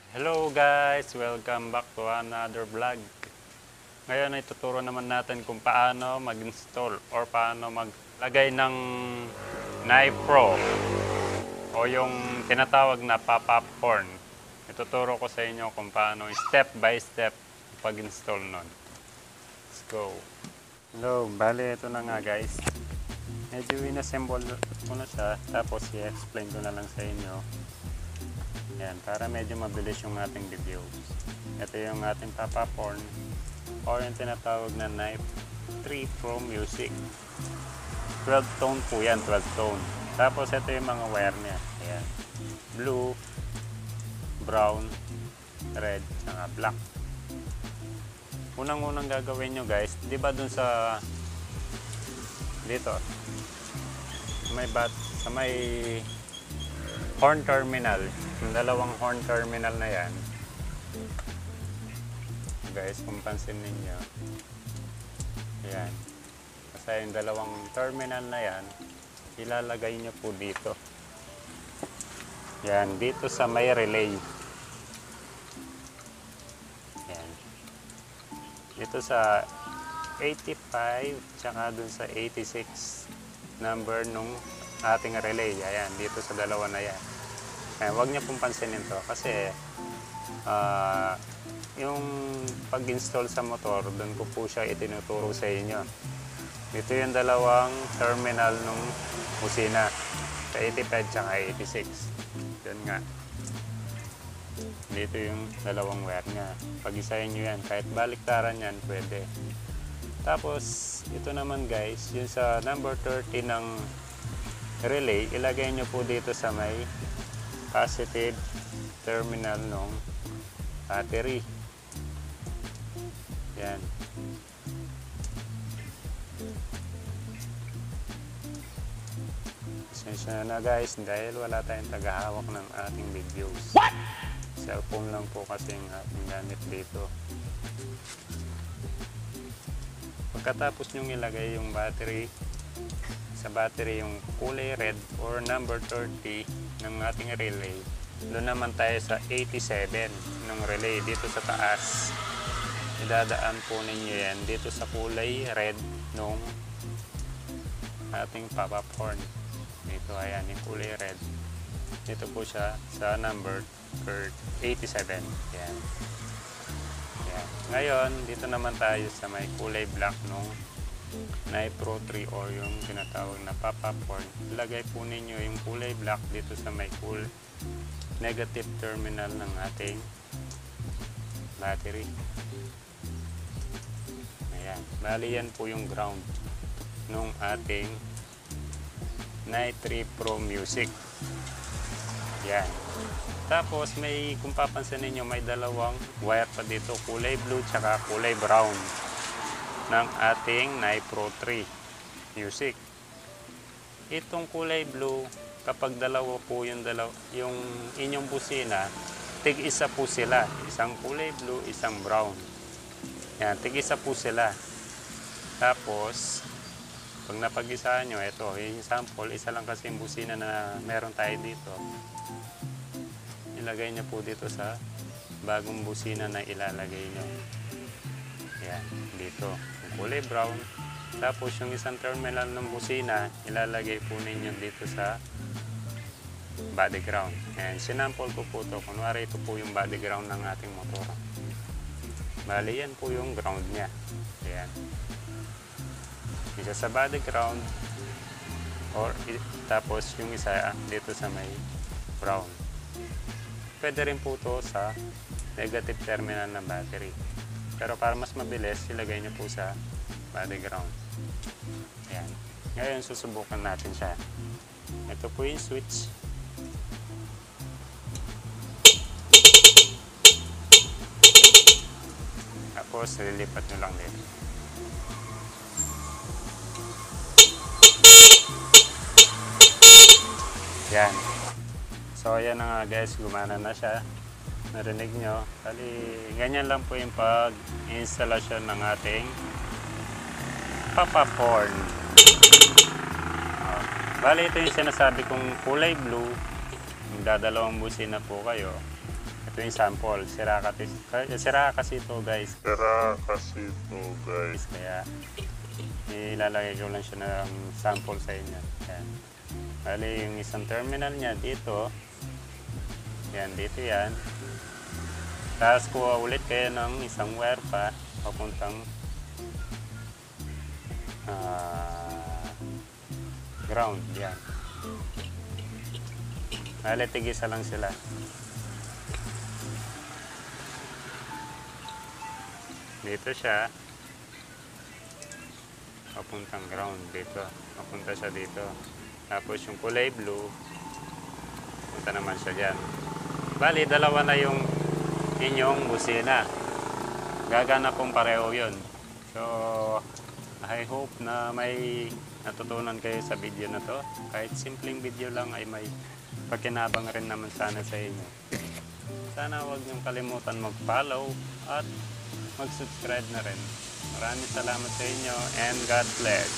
Hello guys! Welcome back to another vlog. Ngayon ay tuturo naman natin kung paano mag-install or paano maglagay ng Knife Pro o yung tinatawag na pop-up horn. Ituturo ko sa inyo kung paano step by step pag-install nun. Let's go! Hello, bali ito na nga guys. Medyo inassemble ko na siya, tapos i-explain ko na lang sa inyo. Yan, para medyo mabilis yung ating video. Ito yung ating pop-up horn or yung tinatawag na Knife 3 Pro Music. 12 tone po yan, 12 tone. Tapos ito yung mga wire niya. Ayan. Blue, brown, red, saka black. Unang-unang gagawin nyo guys, di ba dun sa dito sa may horn terminal, yung dalawang horn terminal na yan guys, kung pansin ninyo, yan, kasi yung dalawang terminal na yan ilalagay nyo po dito, yan, dito sa may relay, yan, dito sa 85 tsaka dun sa 86 number nung ating relay. Ayan, dito sa dalawa na yan. Ayan, huwag niyo pong pansinin to kasi yung pag-install sa motor, doon ko po siya itinuturo sa inyo. Dito yung dalawang terminal nung busina sa 85 tsaka 86. Doon nga. Dito yung dalawang wire niya. Pag-isahin nyo yan, kahit baliktaran yan, pwede. Tapos, ito naman guys, yung sa number 30 ng relay, ilagay nyo po dito sa may positive terminal ng battery. Yan. Pasensya na guys dahil wala tayong tagahawak ng ating videos. What? Cellphone lang po kasi yung ating gamit dito. Pagkatapos nyong ilagay yung battery, sa battery yung kulay red or number 30 ng ating relay, doon naman tayo sa 87 ng relay dito sa taas. Idadaan po ninyo yan dito sa kulay red nung ating pop-up horn. Dito, ayan yung kulay red. Dito po siya sa number 87. Yan. Yan. Ngayon, dito naman tayo sa may kulay black nung Knife Pro 3 or yung tinatawag na pop-up horn. Ilagay po ninyo yung kulay black dito sa may negative terminal ng ating battery. Ayan. Bali yan po yung ground nung ating Knife 3 Pro Music. Yan. Tapos may, kung papansin niyo, may dalawang wire pa dito, kulay blue tsaka kulay brown ng ating Knife Pro 3 Music. Itong kulay blue, kapag dalawa po yung inyong busina, tig-isa po sila. Isang kulay blue, isang brown. Yan, tig-isa po sila. Tapos, pag napag-isahan nyo, ito, yung sample, isa lang kasi yung busina na meron tayo dito. Ilagay nyo po dito sa bagong busina na ilalagay nyo. Yan, dito. Kulay brown. Tapos yung isang terminal ng busina, ilalagay po ninyo dito sa body ground. Ayan, sinample ko po ito. Kunwari ito po yung body ground ng ating motor. Bali, yan po yung ground niya. Ayan. Isa sa body ground, tapos yung isa dito sa may brown. Pwede rin po ito sa negative terminal ng battery. Pero para mas mabilis, ilagay nyo po sa body ground. Ayan. Ngayon, susubukan natin siya. Ito po yung switch. Tapos, lilipat nyo lang dito. Yan. So, ayan na nga guys, gumana na siya. Narinig nyo. Bali, ganyan lang po yung pag-instalasyon ng ating pop-up horn. Bali, ito yung sinasabi kong kulay blue. Magdadalawang busina po kayo. Ito Ito yung sample. Sira kasi ito guys. Kaya ilalagay ko lang siya ng sample sa inyo. Yan. Bali yung isang terminal niya dito. Yan, dito yan. Tapos kuha ulit kayo ng isang wire pa papuntang ground. Yan. Bali, tigisa lang sila. Dito siya. Papuntang ground dito. Papunta siya dito. Tapos yung kulay blue, punta naman siya dyan. Bali, dalawa na yung inyong busina. Gagana pong pareho yun. So, I hope na may natutunan kayo sa video na to. Kahit simpleng video lang ay may pakinabang rin naman sana sa inyo. Sana huwag niyong kalimutan mag-follow at mag-subscribe na rin. Maraming salamat sa inyo and God bless.